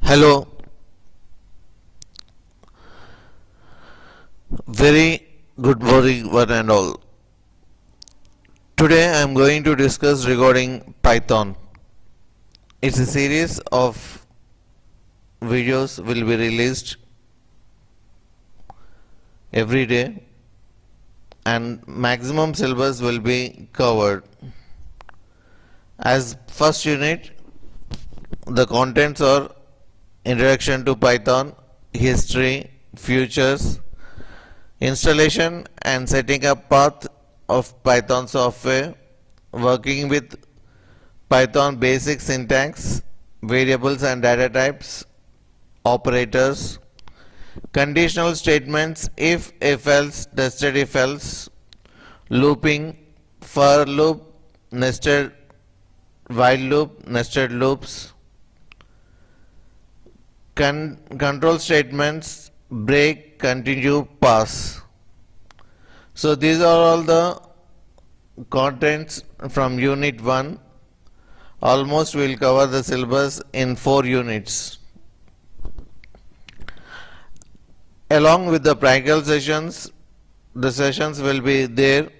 Hello, very good morning, one and all. Today I am going to discuss regarding Python. It's a series of videos will be released every day and maximum syllabus will be covered. As first unit, the contents are introduction to Python, history, futures, installation and setting up path of Python software, working with Python basic syntax, variables and data types, operators, conditional statements, if else, nested if else, looping, for loop, nested while loop, nested loops, control statements, break, continue, pass. So these are all the contents from unit 1. Almost we will cover the syllabus in 4 units. Along with the practical sessions, the sessions will be there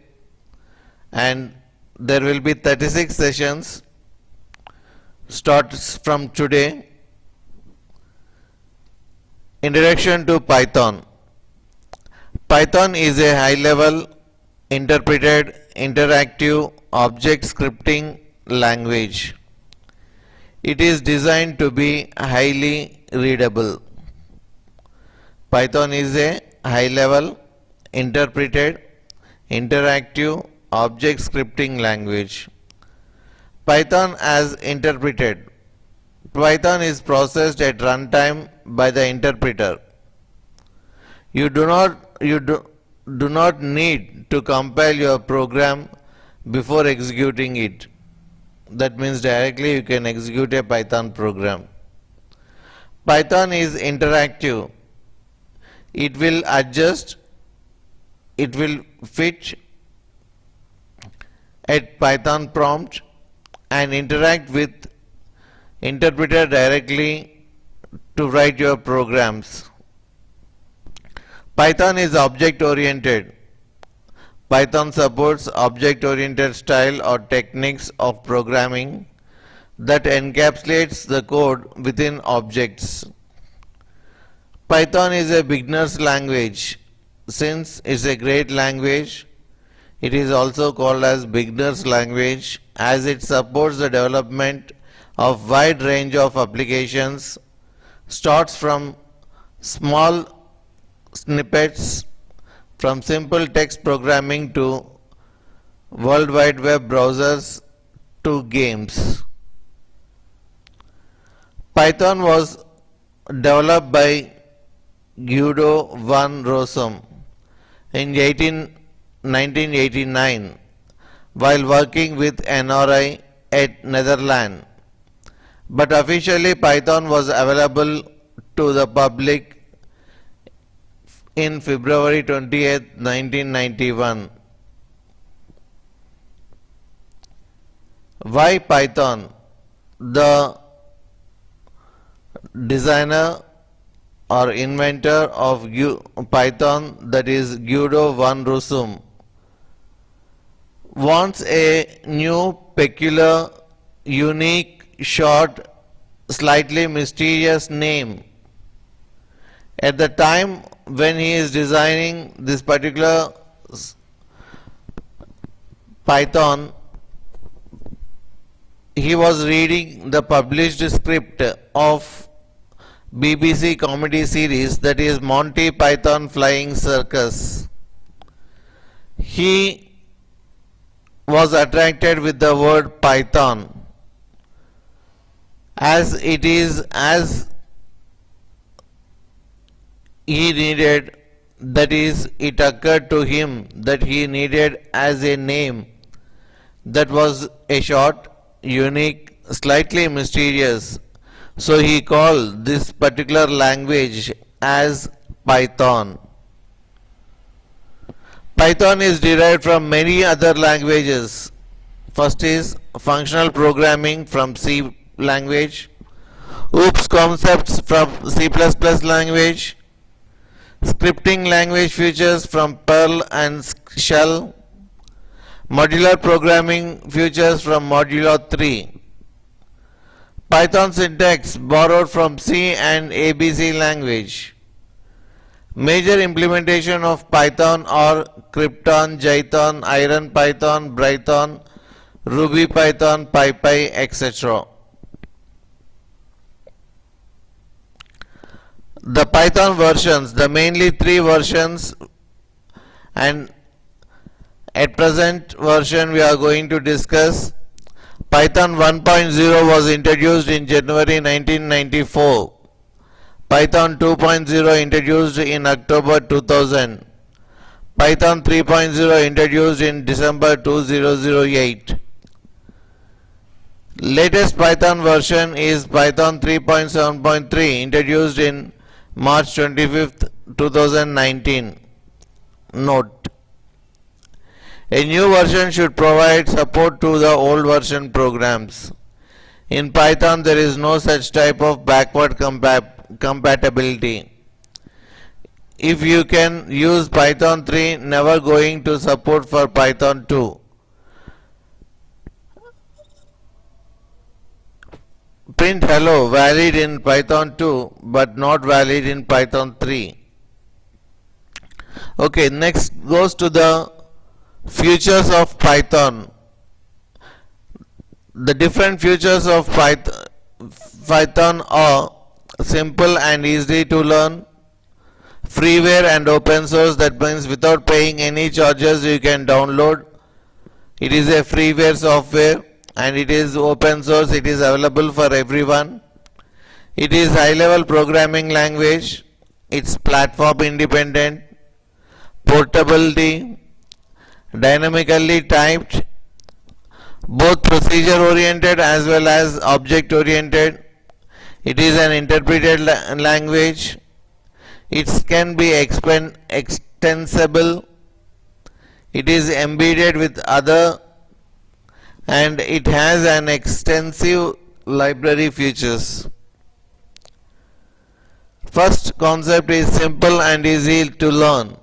and there will be 36 sessions starts from today. Introduction to Python. Python is a high-level, interpreted, interactive object scripting language. It is designed to be highly readable. Python is a high-level, interpreted, interactive object scripting language. Python as interpreted. Python is processed at runtime by the interpreter. You do not need to compile your program before executing it. That means directly you can execute a Python program. Python is interactive. It will adjust, it will fit at Python prompt and interact with interpreter directly to write your programs. Python is object oriented. Python supports object oriented style or techniques of programming that encapsulates the code within objects. Python is a beginner's language. Since it's a great language, it is also called as beginner's language as it supports the development of wide range of applications, starts from small snippets from simple text programming to World Wide Web browsers to games. Python was developed by Guido van Rossum in 1989 while working with NRI at Netherlands. But officially Python was available to the public in February 28, 1991. Why Python? The designer or inventor of Python, that is Guido van Rossum, wants a new, peculiar, unique, short, slightly mysterious name. At the time when he is designing this particular Python, he was reading the published script of BBC comedy series, that is Monty Python Flying Circus. He was attracted with the word Python as it is as he needed, that is, it occurred to him that he needed as a name that was a short, unique, slightly mysterious. So he called this particular language as Python. Python is derived from many other languages. First is functional programming from C language, OOPS concepts from C++ language, scripting language features from Perl and Shell, modular programming features from Modulo 3, Python syntax borrowed from C and ABC language, major implementation of Python are Krypton, Jython, IronPython, Brython, RubyPython, PyPy, etc. The Python versions, the mainly three versions, and at present version we are going to discuss. Python 1.0 was introduced in January 1994. Python 2.0 introduced in October 2000. Python 3.0 introduced in December 2008. Latest Python version is Python 3.7.3 introduced in March 25th, 2019. Note: a new version should provide support to the old version programs. In Python, there is no such type of backward compatibility. If you can use Python 3, never going to support for Python 2. Print hello valid in Python 2 but not valid in Python 3. Okay, next goes to the features of Python. The different features of Python are simple and easy to learn, freeware and open source, that means without paying any charges you can download. It is a freeware software and it is open source, it is available for everyone. It is high level programming language, it's platform independent, portability, dynamically typed, both procedure oriented as well as object oriented. It is an interpreted language. It can be extensible. It is embedded with other, and it has an extensive library features. First concept is simple and easy to learn.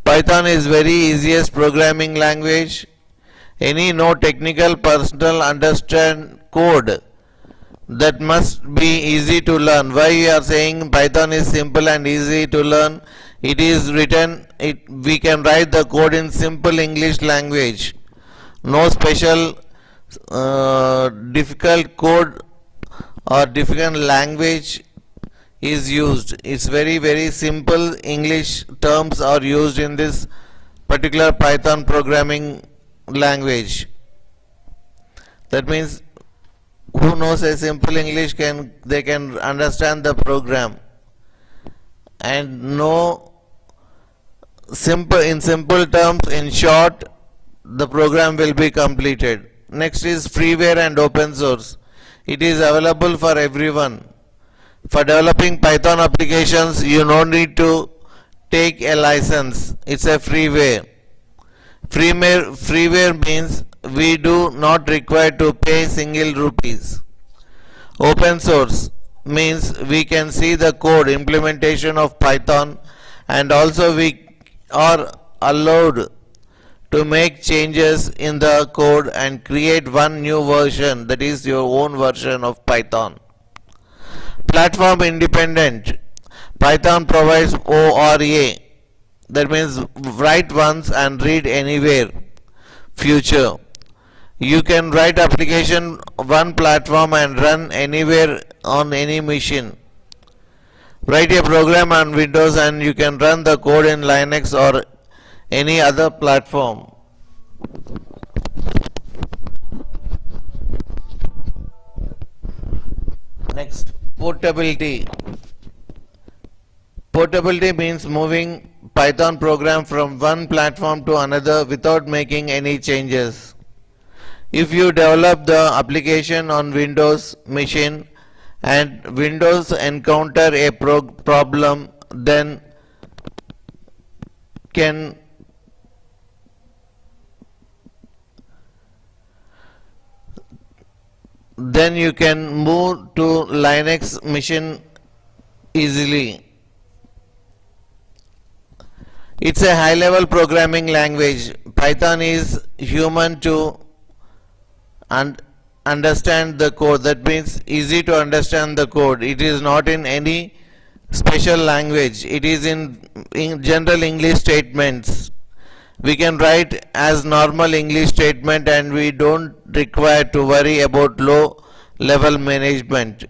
Python is very easiest programming language. Any no technical personal understand code that must be easy to learn. Why we are saying Python is simple and easy to learn? It is written, we can write the code in simple English language. No special difficult code or difficult language is used. It's very simple English terms are used in this particular Python programming language. That means who knows a simple English can understand the program, and no simple terms, in short, the program will be completed. Next is freeware and open source. It is available for everyone. For developing Python applications, you no need to take a license. It's a freeware. Freeware means we do not require to pay single rupees. Open source means we can see the code implementation of Python, and also we are allowed to make changes in the code and create one new version, that is your own version of Python. Platform independent. Python provides ORA, that means write once and read anywhere feature. You can write application one platform and run anywhere on any machine. Write a program on Windows and you can run the code in Linux or any other platform. Next, portability. Portability means moving Python program from one platform to another without making any changes. If you develop the application on Windows machine and Windows encounter a problem, then can then you can move to Linux machine easily. It's a high level programming language. Python is human to understand the code. That means easy to understand the code. It is not in any special language. It is in general English statements. We can write as normal English statement and we don't require to worry about low level management.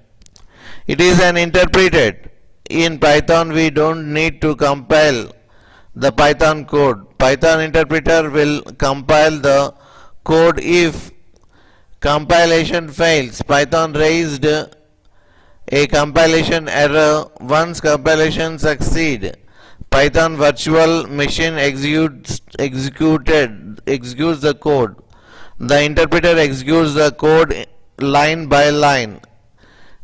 It is an interpreted. In Python we don't need to compile the Python code. Python interpreter will compile the code. If compilation fails, Python raised a compilation error. Once compilation succeeds, Python virtual machine executes the code. The interpreter executes the code line by line.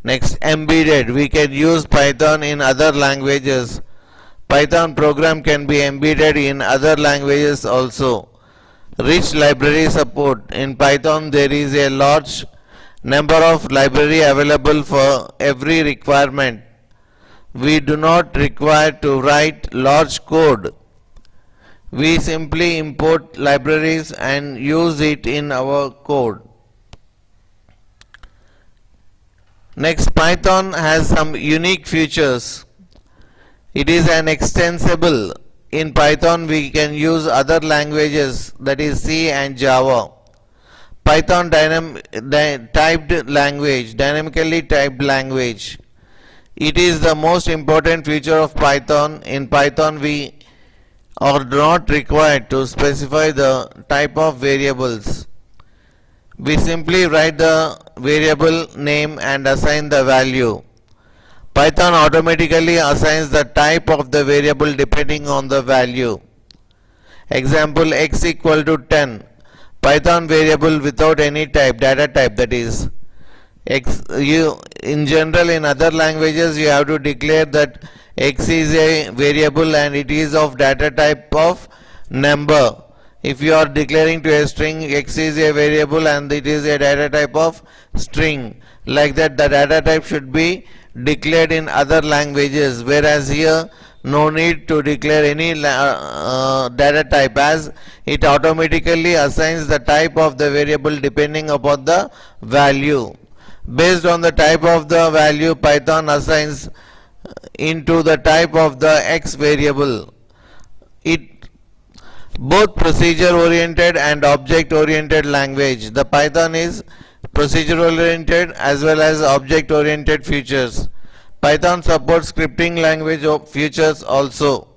Next, embedded. We can use Python in other languages. Python program can be embedded in other languages also. Rich library support. In Python there is a large number of library available for every requirement. We do not require to write large code. We simply import libraries and use it in our code. Next, Python has some unique features. It is an extensible. In Python we can use other languages, that is C and Java. Python dynamically typed language. It is the most important feature of Python. In Python we are not required to specify the type of variables. We simply write the variable name and assign the value. Python automatically assigns the type of the variable depending on the value. Example, x equal to 10. Python variable without any type, data type, that is x. In general in other languages you have to declare that x is a variable and it is of data type of number. If you are declaring to a string x is a variable and it is a data type of string, like that the data type should be declared in other languages, whereas here no need to declare any data type, as it automatically assigns the type of the variable depending upon the value. Based on the type of the value, Python assigns into the type of the x variable. It both procedure oriented and object oriented language. The Python is procedural oriented as well as object oriented features. Python supports scripting language of features also.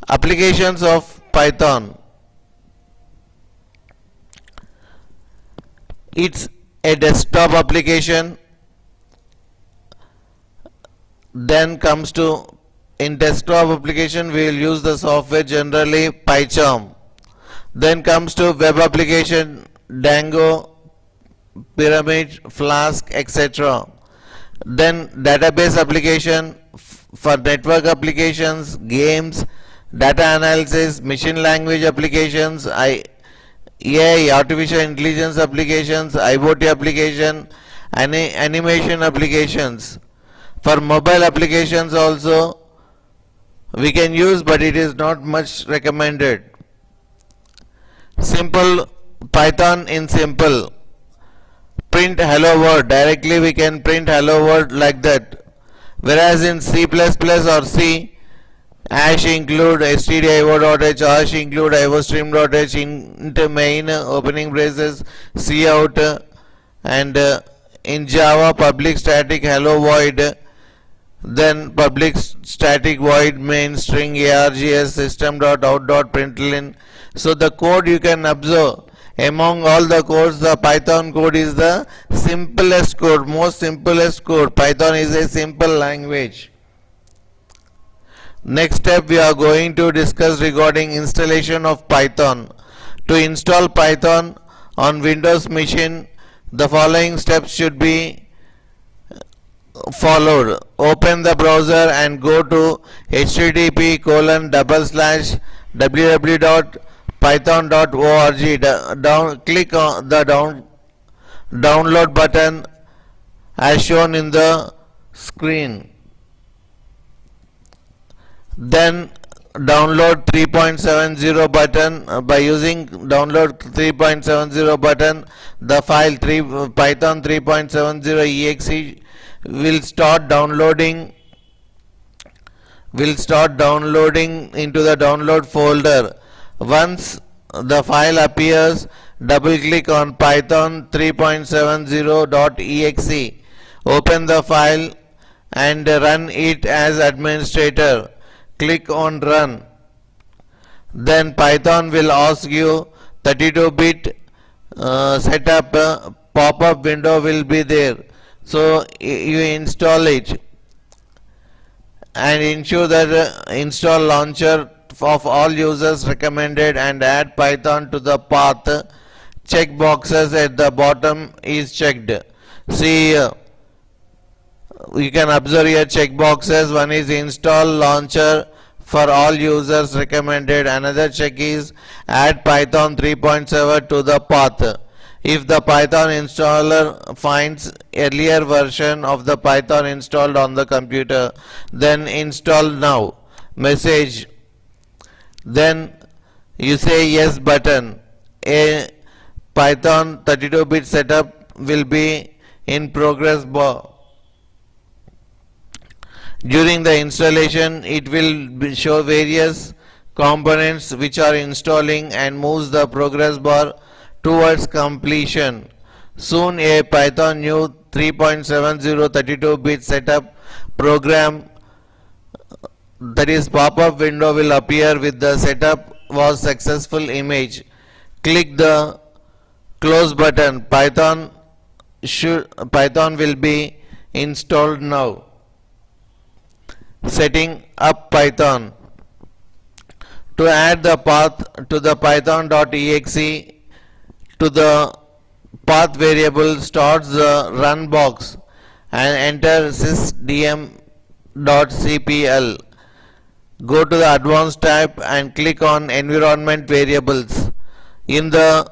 Applications of Python. It's a desktop application. Then comes to, in desktop application we will use the software generally PyCharm. Then comes to web application Django, Pyramid, Flask, etc. Then database application for network applications, games, data analysis, machine language applications, AI, artificial intelligence applications, IoT application, animation applications. For mobile applications also we can use, but it is not much recommended. Simple Python in simple. Print hello world. Directly we can print hello world like that. Whereas in C++ or C, hash include stdio.h, hash include iostream.h, int main opening braces, cout, and in Java public static hello void, then public static void main string args system.out.println. So the code you can observe, among all the codes the Python code is the simplest code, most simplest code. Python is a simple language. Next step we are going to discuss regarding installation of Python. To install Python on Windows machine, the following steps should be followed. Open the browser and go to http://www.python.org. Click on the download button as shown in the screen. Then download 3.70 button. By using download 3.70 button, the file python 3.70 exe will start downloading into the download folder. Once the file appears, double click on python 3.70.exe, open the file and run it as administrator. Click on run. Then Python will ask you 32-bit setup pop-up window will be there. So you install it and ensure that install launcher of all users recommended and add Python to the path. Check boxes at the bottom is checked. See here. You can observe here check boxes. One is install launcher for all users recommended. Another check is add Python 3.7 to the path. If the Python installer finds earlier version of the Python installed on the computer, then install now message. Then you say yes button. A Python 32-bit setup will be in progress bar. During the installation, it will show various components which are installing and moves the progress bar towards completion. Soon a Python new 3.70 32-bit setup program, that is pop-up window, will appear with the setup was successful image. Click the close button. Python will be installed now. Setting up Python. To add the path to the python.exe, to the path variable, starts the run box and enter sysdm.cpl. Go to the advanced tab and click on environment variables. In the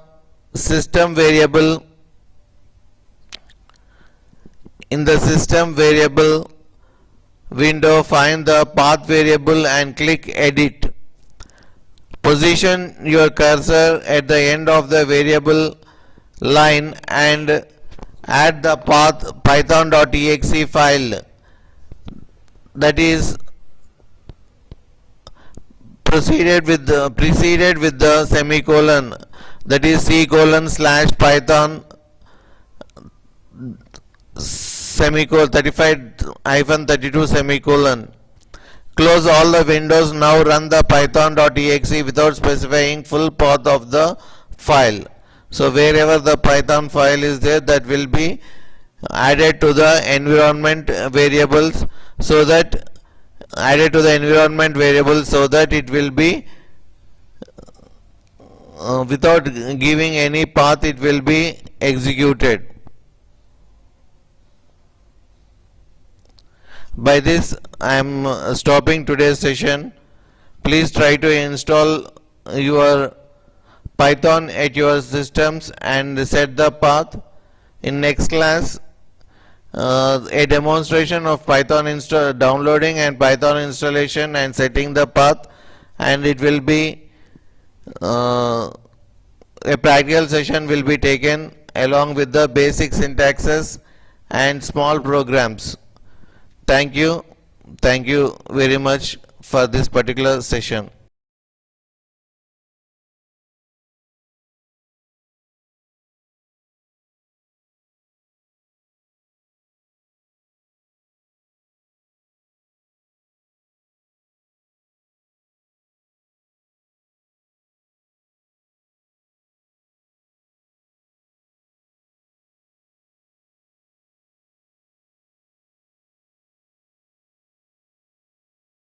system variable window, find the path variable and click edit. Position your cursor at the end of the variable line and add the path python.exe file, that is preceded with the semicolon, that is c:/python semicolon 35-32 semicolon. Close all the windows. Now run the python.exe without specifying full path of the file. So wherever the Python file is there, that will be added to the environment variables, so that it will be without giving any path, it will be executed. By this I am stopping today's session. Please try to install your Python at your systems and set the path. In next class, a demonstration of Python downloading and Python installation and setting the path, and it will be a practical session will be taken along with the basic syntaxes and small programs. Thank you very much for this particular session.